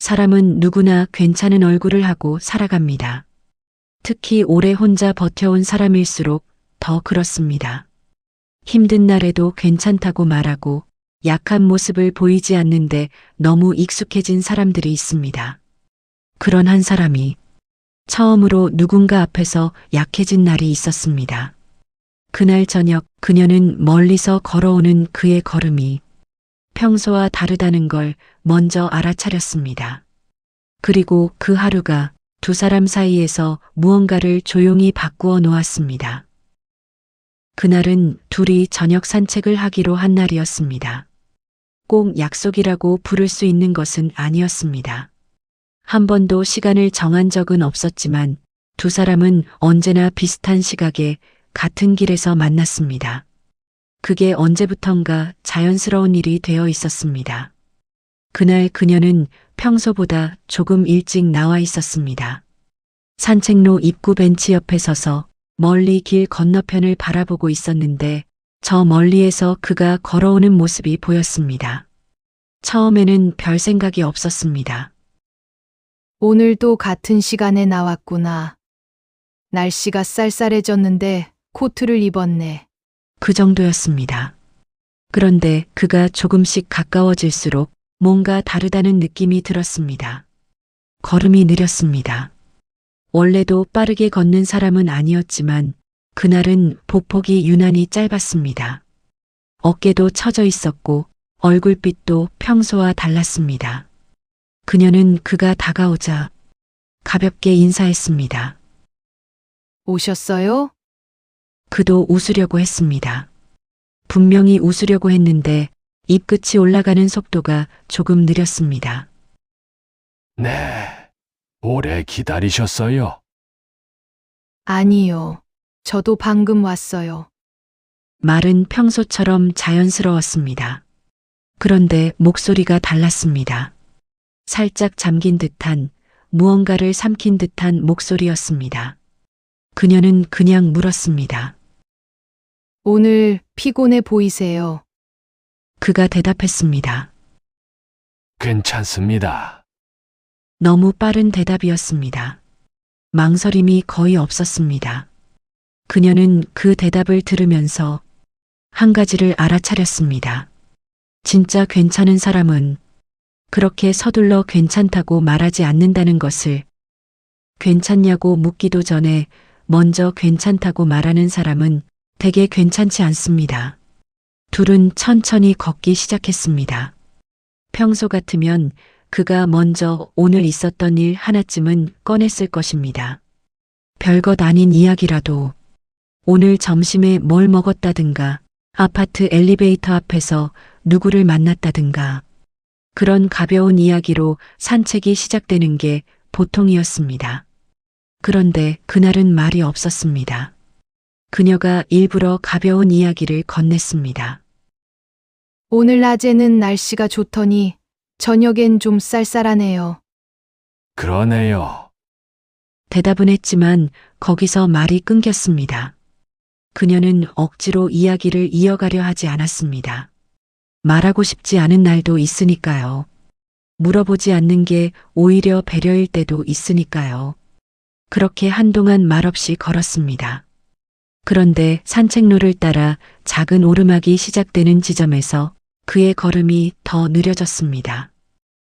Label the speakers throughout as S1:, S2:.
S1: 사람은 누구나 괜찮은 얼굴을 하고 살아갑니다. 특히 오래 혼자 버텨온 사람일수록 더 그렇습니다. 힘든 날에도 괜찮다고 말하고 약한 모습을 보이지 않는데 너무 익숙해진 사람들이 있습니다. 그런 한 사람이 처음으로 누군가 앞에서 약해진 날이 있었습니다. 그날 저녁 그녀는 멀리서 걸어오는 그의 걸음이 평소와 다르다는 걸 먼저 알아차렸습니다. 그리고 그 하루가 두 사람 사이에서 무언가를 조용히 바꾸어 놓았습니다. 그날은 둘이 저녁 산책을 하기로 한 날이었습니다. 꼭 약속이라고 부를 수 있는 것은 아니었습니다. 한 번도 시간을 정한 적은 없었지만 두 사람은 언제나 비슷한 시각에 같은 길에서 만났습니다. 그게 언제부턴가 자연스러운 일이 되어 있었습니다. 그날 그녀는 평소보다 조금 일찍 나와 있었습니다. 산책로 입구 벤치 옆에 서서 멀리 길 건너편을 바라보고 있었는데 저 멀리에서 그가 걸어오는 모습이 보였습니다. 처음에는 별 생각이 없었습니다.
S2: 오늘도 같은 시간에 나왔구나. 날씨가 쌀쌀해졌는데 코트를 입었네.
S1: 그 정도였습니다. 그런데 그가 조금씩 가까워질수록 뭔가 다르다는 느낌이 들었습니다. 걸음이 느렸습니다. 원래도 빠르게 걷는 사람은 아니었지만 그날은 보폭이 유난히 짧았습니다. 어깨도 처져 있었고 얼굴빛도 평소와 달랐습니다. 그녀는 그가 다가오자 가볍게 인사했습니다.
S2: 오셨어요?
S1: 그도 웃으려고 했습니다. 분명히 웃으려고 했는데 입끝이 올라가는 속도가 조금 느렸습니다.
S3: 네, 오래 기다리셨어요?
S2: 아니요. 저도 방금 왔어요.
S1: 말은 평소처럼 자연스러웠습니다. 그런데 목소리가 달랐습니다. 살짝 잠긴 듯한 무언가를 삼킨 듯한 목소리였습니다. 그녀는 그냥 물었습니다.
S2: 오늘 피곤해 보이세요.
S1: 그가 대답했습니다.
S3: 괜찮습니다.
S1: 너무 빠른 대답이었습니다. 망설임이 거의 없었습니다. 그녀는 그 대답을 들으면서 한 가지를 알아차렸습니다. 진짜 괜찮은 사람은 그렇게 서둘러 괜찮다고 말하지 않는다는 것을, 괜찮냐고 묻기도 전에 먼저 괜찮다고 말하는 사람은 되게 괜찮지 않습니다. 둘은 천천히 걷기 시작했습니다. 평소 같으면 그가 먼저 오늘 있었던 일 하나쯤은 꺼냈을 것입니다. 별것 아닌 이야기라도 오늘 점심에 뭘 먹었다든가 아파트 엘리베이터 앞에서 누구를 만났다든가 그런 가벼운 이야기로 산책이 시작되는 게 보통이었습니다. 그런데 그날은 말이 없었습니다. 그녀가 일부러 가벼운 이야기를 건넸습니다.
S2: 오늘 낮에는 날씨가 좋더니 저녁엔 좀 쌀쌀하네요.
S3: 그러네요.
S1: 대답은 했지만 거기서 말이 끊겼습니다. 그녀는 억지로 이야기를 이어가려 하지 않았습니다. 말하고 싶지 않은 날도 있으니까요. 물어보지 않는 게 오히려 배려일 때도 있으니까요. 그렇게 한동안 말없이 걸었습니다. 그런데 산책로를 따라 작은 오르막이 시작되는 지점에서 그의 걸음이 더 느려졌습니다.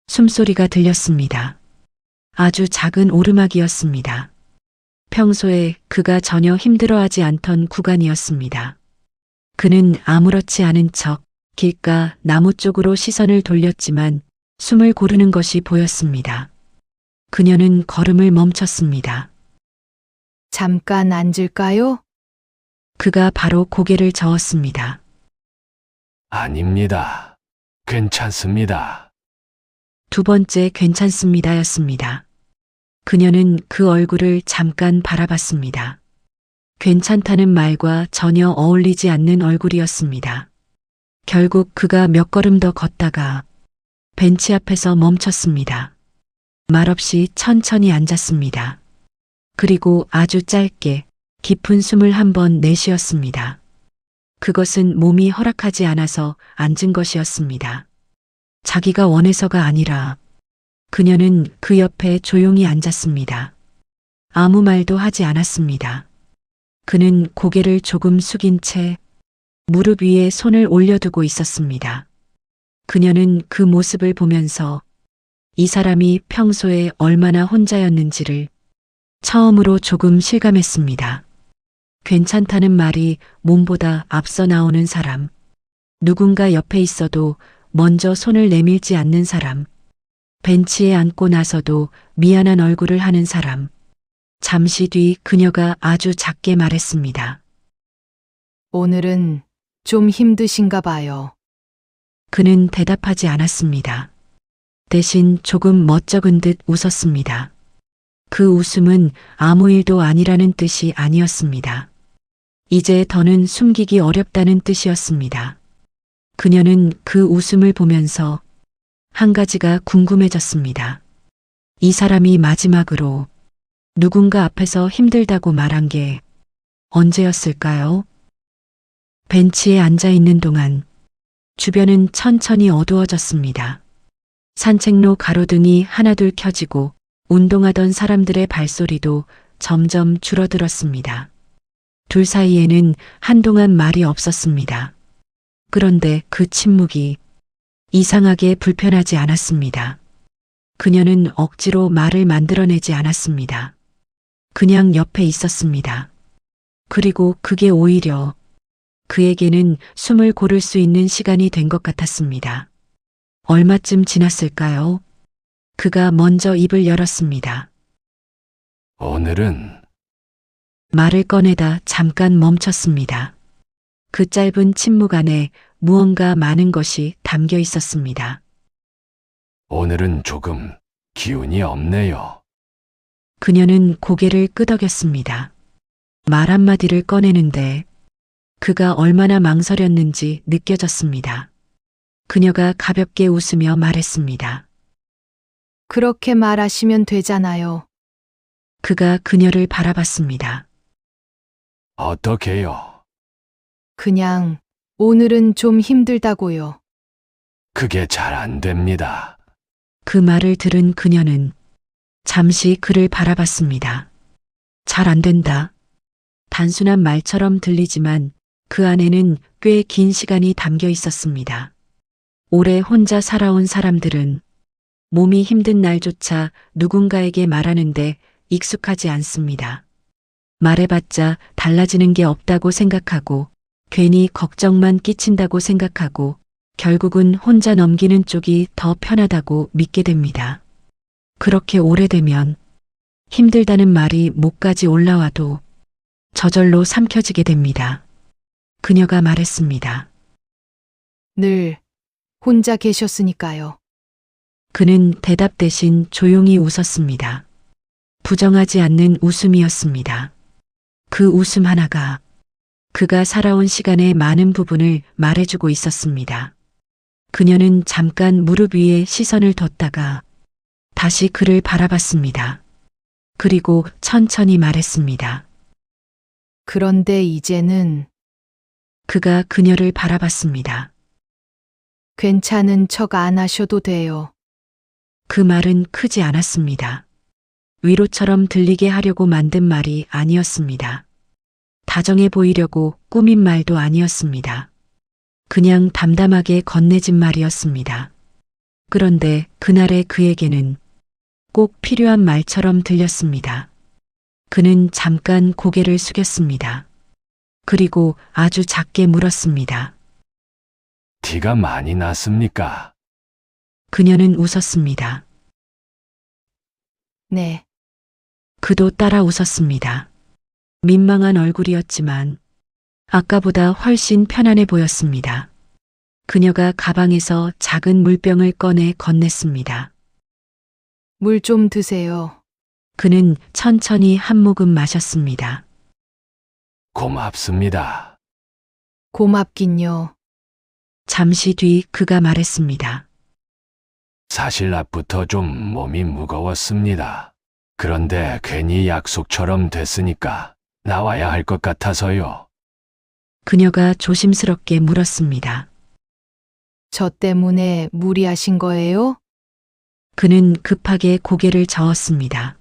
S1: 숨소리가 들렸습니다. 아주 작은 오르막이었습니다. 평소에 그가 전혀 힘들어하지 않던 구간이었습니다. 그는 아무렇지 않은 척 길가 나무 쪽으로 시선을 돌렸지만 숨을 고르는 것이 보였습니다. 그녀는 걸음을 멈췄습니다.
S2: 잠깐 앉을까요?
S1: 그가 바로 고개를 저었습니다.
S3: 아닙니다. 괜찮습니다.
S1: 두 번째 괜찮습니다였습니다. 그녀는 그 얼굴을 잠깐 바라봤습니다. 괜찮다는 말과 전혀 어울리지 않는 얼굴이었습니다. 결국 그가 몇 걸음 더 걷다가 벤치 앞에서 멈췄습니다. 말없이 천천히 앉았습니다. 그리고 아주 짧게 깊은 숨을 한 번 내쉬었습니다. 그것은 몸이 허락하지 않아서 앉은 것이었습니다. 자기가 원해서가 아니라 그녀는 그 옆에 조용히 앉았습니다. 아무 말도 하지 않았습니다. 그는 고개를 조금 숙인 채 무릎 위에 손을 올려두고 있었습니다. 그녀는 그 모습을 보면서 이 사람이 평소에 얼마나 혼자였는지를 처음으로 조금 실감했습니다. 괜찮다는 말이 몸보다 앞서 나오는 사람, 누군가 옆에 있어도 먼저 손을 내밀지 않는 사람, 벤치에 앉고 나서도 미안한 얼굴을 하는 사람. 잠시 뒤 그녀가 아주 작게 말했습니다.
S2: 오늘은 좀 힘드신가 봐요.
S1: 그는 대답하지 않았습니다. 대신 조금 멋쩍은 듯 웃었습니다. 그 웃음은 아무 일도 아니라는 뜻이 아니었습니다. 이제 더는 숨기기 어렵다는 뜻이었습니다. 그녀는 그 웃음을 보면서 한 가지가 궁금해졌습니다. 이 사람이 마지막으로 누군가 앞에서 힘들다고 말한 게 언제였을까요? 벤치에 앉아 있는 동안 주변은 천천히 어두워졌습니다. 산책로 가로등이 하나둘 켜지고 운동하던 사람들의 발소리도 점점 줄어들었습니다. 둘 사이에는 한동안 말이 없었습니다. 그런데 그 침묵이 이상하게 불편하지 않았습니다. 그녀는 억지로 말을 만들어내지 않았습니다. 그냥 옆에 있었습니다. 그리고 그게 오히려 그에게는 숨을 고를 수 있는 시간이 된 것 같았습니다. 얼마쯤 지났을까요? 그가 먼저 입을 열었습니다.
S3: 오늘은
S1: 말을 꺼내다 잠깐 멈췄습니다. 그 짧은 침묵 안에 무언가 많은 것이 담겨 있었습니다.
S3: 오늘은 조금 기운이 없네요.
S1: 그녀는 고개를 끄덕였습니다. 말 한마디를 꺼내는데 그가 얼마나 망설였는지 느껴졌습니다. 그녀가 가볍게 웃으며 말했습니다.
S2: 그렇게 말하시면 되잖아요.
S1: 그가 그녀를 바라봤습니다.
S3: 어떻게요?
S2: 그냥 오늘은 좀 힘들다고요.
S3: 그게 잘 안 됩니다.
S1: 그 말을 들은 그녀는 잠시 그를 바라봤습니다. 잘 안 된다. 단순한 말처럼 들리지만 그 안에는 꽤 긴 시간이 담겨 있었습니다. 오래 혼자 살아온 사람들은 몸이 힘든 날조차 누군가에게 말하는데 익숙하지 않습니다. 말해봤자 달라지는 게 없다고 생각하고 괜히 걱정만 끼친다고 생각하고 결국은 혼자 넘기는 쪽이 더 편하다고 믿게 됩니다. 그렇게 오래되면 힘들다는 말이 목까지 올라와도 저절로 삼켜지게 됩니다. 그녀가 말했습니다.
S2: 늘 혼자 계셨으니까요.
S1: 그는 대답 대신 조용히 웃었습니다. 부정하지 않는 웃음이었습니다. 그 웃음 하나가 그가 살아온 시간의 많은 부분을 말해주고 있었습니다. 그녀는 잠깐 무릎 위에 시선을 뒀다가 다시 그를 바라봤습니다. 그리고 천천히 말했습니다.
S2: 그런데 이제는
S1: 그가 그녀를 바라봤습니다.
S2: 괜찮은 척 안 하셔도 돼요.
S1: 그 말은 크지 않았습니다. 위로처럼 들리게 하려고 만든 말이 아니었습니다. 다정해 보이려고 꾸민 말도 아니었습니다. 그냥 담담하게 건네진 말이었습니다. 그런데 그날의 그에게는 꼭 필요한 말처럼 들렸습니다. 그는 잠깐 고개를 숙였습니다. 그리고 아주 작게 물었습니다.
S3: 티가 많이 났습니까?
S1: 그녀는 웃었습니다.
S2: 네.
S1: 그도 따라 웃었습니다. 민망한 얼굴이었지만 아까보다 훨씬 편안해 보였습니다. 그녀가 가방에서 작은 물병을 꺼내 건넸습니다.
S2: 물 좀 드세요.
S1: 그는 천천히 한 모금 마셨습니다.
S3: 고맙습니다.
S2: 고맙긴요.
S1: 잠시 뒤 그가 말했습니다.
S3: 사실 낮부터 좀 몸이 무거웠습니다. 그런데 괜히 약속처럼 됐으니까 나와야 할 것 같아서요.
S1: 그녀가 조심스럽게 물었습니다.
S2: 저 때문에 무리하신 거예요?
S1: 그는 급하게 고개를 저었습니다.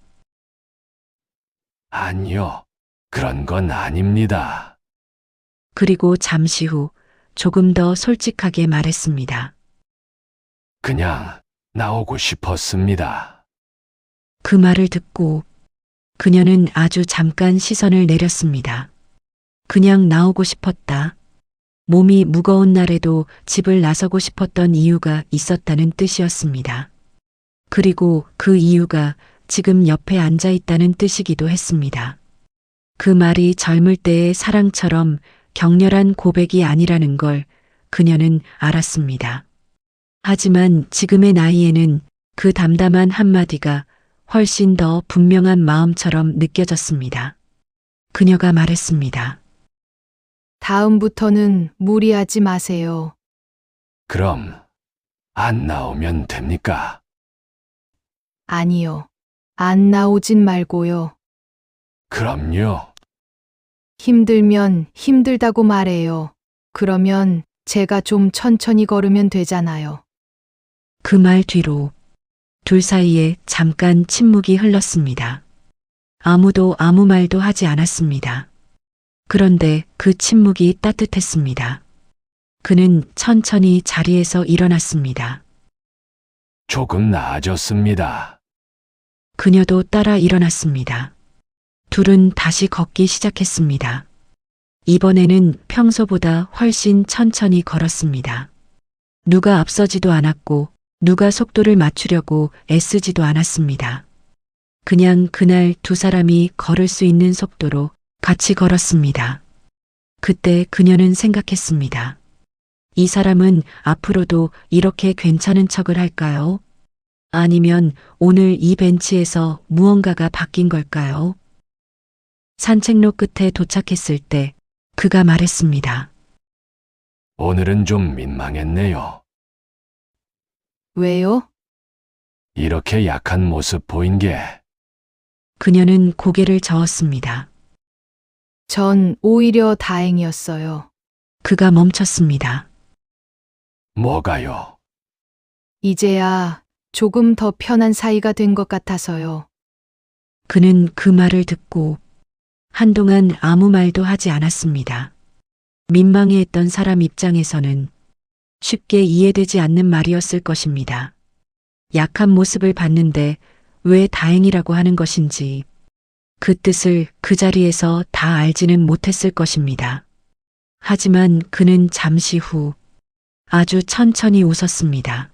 S3: 아니요. 그런 건 아닙니다.
S1: 그리고 잠시 후 조금 더 솔직하게 말했습니다.
S3: 그냥 나오고 싶었습니다.
S1: 그 말을 듣고 그녀는 아주 잠깐 시선을 내렸습니다. 그냥 나오고 싶었다. 몸이 무거운 날에도 집을 나서고 싶었던 이유가 있었다는 뜻이었습니다. 그리고 그 이유가 지금 옆에 앉아 있다는 뜻이기도 했습니다. 그 말이 젊을 때의 사랑처럼 격렬한 고백이 아니라는 걸 그녀는 알았습니다. 하지만 지금의 나이에는 그 담담한 한마디가 훨씬 더 분명한 마음처럼 느껴졌습니다. 그녀가 말했습니다.
S2: 다음부터는 무리하지 마세요.
S3: 그럼 안 나오면 됩니까?
S2: 아니요. 안 나오진 말고요.
S3: 그럼요.
S2: 힘들면 힘들다고 말해요. 그러면 제가 좀 천천히 걸으면 되잖아요.
S1: 그 말 뒤로 둘 사이에 잠깐 침묵이 흘렀습니다. 아무도 아무 말도 하지 않았습니다. 그런데 그 침묵이 따뜻했습니다. 그는 천천히 자리에서 일어났습니다.
S3: 조금 나아졌습니다.
S1: 그녀도 따라 일어났습니다. 둘은 다시 걷기 시작했습니다. 이번에는 평소보다 훨씬 천천히 걸었습니다. 누가 앞서지도 않았고 누가 속도를 맞추려고 애쓰지도 않았습니다. 그냥 그날 두 사람이 걸을 수 있는 속도로 같이 걸었습니다. 그때 그녀는 생각했습니다. 이 사람은 앞으로도 이렇게 괜찮은 척을 할까요? 아니면 오늘 이 벤치에서 무언가가 바뀐 걸까요? 산책로 끝에 도착했을 때 그가 말했습니다.
S3: 오늘은 좀 민망했네요.
S2: 왜요?
S3: 이렇게 약한 모습 보인 게
S1: 그녀는 고개를 저었습니다.
S2: 전 오히려 다행이었어요.
S1: 그가 멈췄습니다.
S3: 뭐가요?
S2: 이제야 조금 더 편한 사이가 된 것 같아서요.
S1: 그는 그 말을 듣고 한동안 아무 말도 하지 않았습니다. 민망해했던 사람 입장에서는 쉽게 이해되지 않는 말이었을 것입니다. 약한 모습을 봤는데 왜 다행이라고 하는 것인지 그 뜻을 그 자리에서 다 알지는 못했을 것입니다. 하지만 그는 잠시 후 아주 천천히 웃었습니다.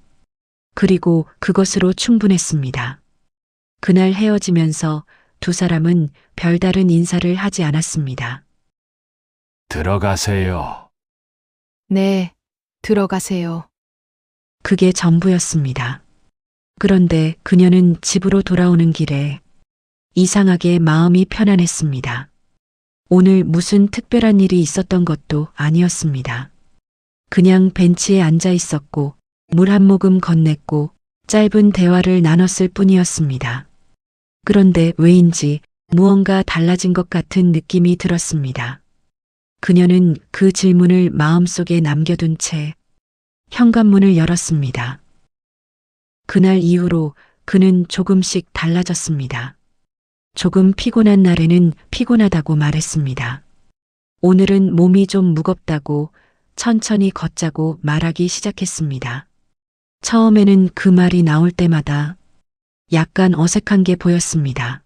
S1: 그리고 그것으로 충분했습니다. 그날 헤어지면서 두 사람은 별다른 인사를 하지 않았습니다.
S3: 들어가세요.
S2: 네, 들어가세요.
S1: 그게 전부였습니다. 그런데 그녀는 집으로 돌아오는 길에 이상하게 마음이 편안했습니다. 오늘 무슨 특별한 일이 있었던 것도 아니었습니다. 그냥 벤치에 앉아 있었고 물 한 모금 건넸고 짧은 대화를 나눴을 뿐이었습니다. 그런데 왜인지 무언가 달라진 것 같은 느낌이 들었습니다. 그녀는 그 질문을 마음속에 남겨둔 채 현관문을 열었습니다. 그날 이후로 그는 조금씩 달라졌습니다. 조금 피곤한 날에는 피곤하다고 말했습니다. 오늘은 몸이 좀 무겁다고 천천히 걷자고 말하기 시작했습니다. 처음에는 그 말이 나올 때마다 약간 어색한 게 보였습니다.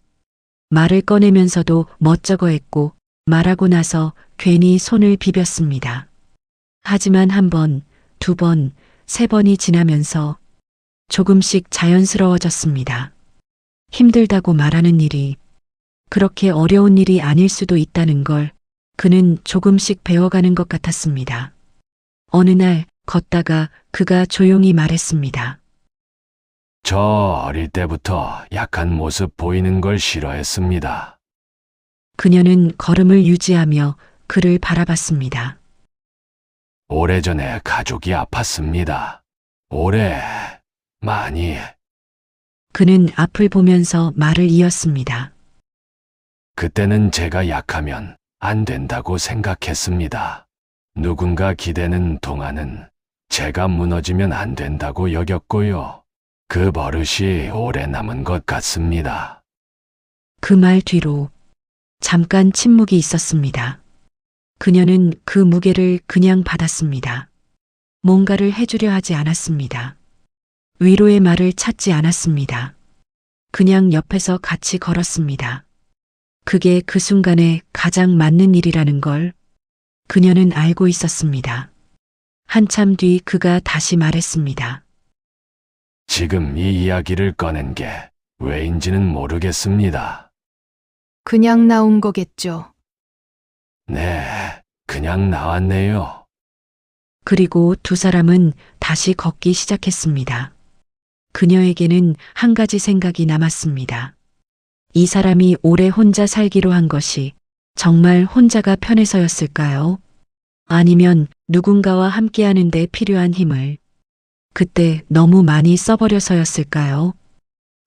S1: 말을 꺼내면서도 멋쩍어 했고 말하고 나서 괜히 손을 비볐습니다. 하지만 한 번, 두 번, 세 번이 지나면서 조금씩 자연스러워졌습니다. 힘들다고 말하는 일이 그렇게 어려운 일이 아닐 수도 있다는 걸 그는 조금씩 배워가는 것 같았습니다. 어느 날 걷다가 그가 조용히 말했습니다.
S3: 저 어릴 때부터 약한 모습 보이는 걸 싫어했습니다.
S1: 그녀는 걸음을 유지하며 그를 바라봤습니다.
S3: 오래전에 가족이 아팠습니다. 많이.
S1: 그는 앞을 보면서 말을 이었습니다.
S3: 그때는 제가 약하면 안 된다고 생각했습니다. 누군가 기대는 동안은 제가 무너지면 안 된다고 여겼고요. 그 버릇이 오래 남은 것 같습니다.
S1: 그 말 뒤로 잠깐 침묵이 있었습니다. 그녀는 그 무게를 그냥 받았습니다. 뭔가를 해주려 하지 않았습니다. 위로의 말을 찾지 않았습니다. 그냥 옆에서 같이 걸었습니다. 그게 그 순간에 가장 맞는 일이라는 걸 그녀는 알고 있었습니다. 한참 뒤 그가 다시 말했습니다.
S3: 지금 이 이야기를 꺼낸 게 왜인지는 모르겠습니다.
S2: 그냥 나온 거겠죠.
S3: 네, 그냥 나왔네요.
S1: 그리고 두 사람은 다시 걷기 시작했습니다. 그녀에게는 한 가지 생각이 남았습니다. 이 사람이 오래 혼자 살기로 한 것이 정말 혼자가 편해서였을까요? 아니면 누군가와 함께하는 데 필요한 힘을 그때 너무 많이 써버려서였을까요?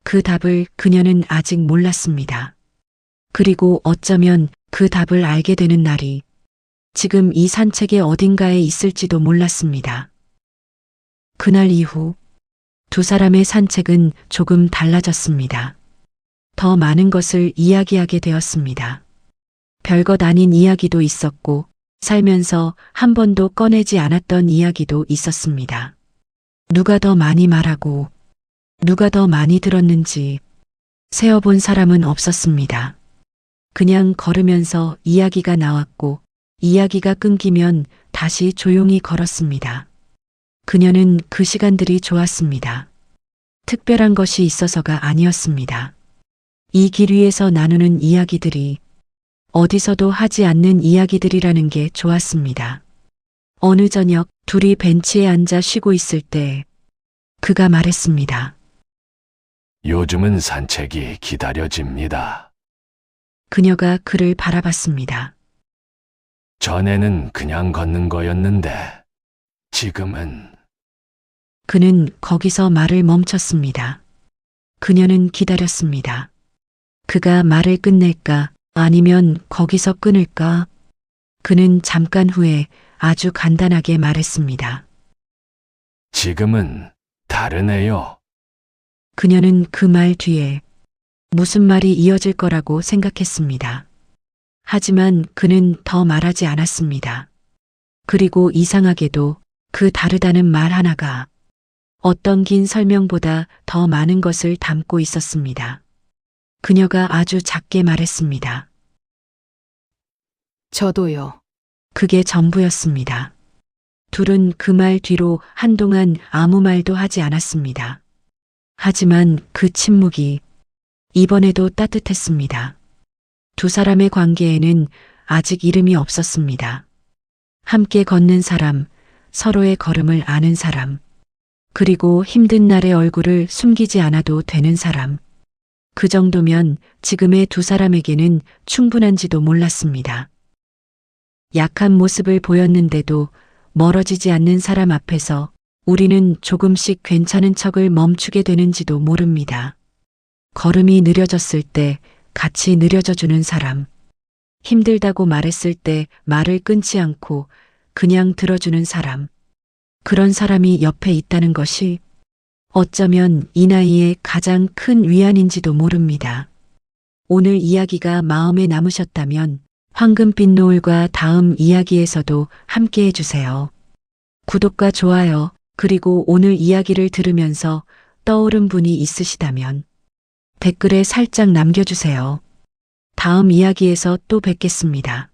S1: 그 답을 그녀는 아직 몰랐습니다. 그리고 어쩌면 그 답을 알게 되는 날이 지금 이 산책의 어딘가에 있을지도 몰랐습니다. 그날 이후 두 사람의 산책은 조금 달라졌습니다. 더 많은 것을 이야기하게 되었습니다. 별것 아닌 이야기도 있었고 살면서 한 번도 꺼내지 않았던 이야기도 있었습니다. 누가 더 많이 말하고 누가 더 많이 들었는지 세어본 사람은 없었습니다. 그냥 걸으면서 이야기가 나왔고 이야기가 끊기면 다시 조용히 걸었습니다. 그녀는 그 시간들이 좋았습니다. 특별한 것이 있어서가 아니었습니다. 이 길 위에서 나누는 이야기들이 어디서도 하지 않는 이야기들이라는 게 좋았습니다. 어느 저녁 둘이 벤치에 앉아 쉬고 있을 때 그가 말했습니다.
S3: 요즘은 산책이 기다려집니다.
S1: 그녀가 그를 바라봤습니다.
S3: 전에는 그냥 걷는 거였는데, 지금은
S1: 그는 거기서 말을 멈췄습니다. 그녀는 기다렸습니다. 그가 말을 끝낼까 아니면 거기서 끊을까? 그는 잠깐 후에 아주 간단하게 말했습니다.
S3: 지금은 다르네요.
S1: 그녀는 그 말 뒤에 무슨 말이 이어질 거라고 생각했습니다. 하지만 그는 더 말하지 않았습니다. 그리고 이상하게도 그 다르다는 말 하나가 어떤 긴 설명보다 더 많은 것을 담고 있었습니다. 그녀가 아주 작게 말했습니다.
S2: 저도요.
S1: 그게 전부였습니다. 둘은 그 말 뒤로 한동안 아무 말도 하지 않았습니다. 하지만 그 침묵이 이번에도 따뜻했습니다. 두 사람의 관계에는 아직 이름이 없었습니다. 함께 걷는 사람, 서로의 걸음을 아는 사람, 그리고 힘든 날의 얼굴을 숨기지 않아도 되는 사람. 그 정도면 지금의 두 사람에게는 충분한지도 몰랐습니다. 약한 모습을 보였는데도 멀어지지 않는 사람 앞에서 우리는 조금씩 괜찮은 척을 멈추게 되는지도 모릅니다. 걸음이 느려졌을 때 같이 느려져 주는 사람. 힘들다고 말했을 때 말을 끊지 않고 그냥 들어주는 사람. 그런 사람이 옆에 있다는 것이 어쩌면 이 나이에 가장 큰 위안인지도 모릅니다. 오늘 이야기가 마음에 남으셨다면 황금빛 노을과 다음 이야기에서도 함께 해주세요. 구독과 좋아요, 그리고 오늘 이야기를 들으면서 떠오른 분이 있으시다면 댓글에 살짝 남겨주세요. 다음 이야기에서 또 뵙겠습니다.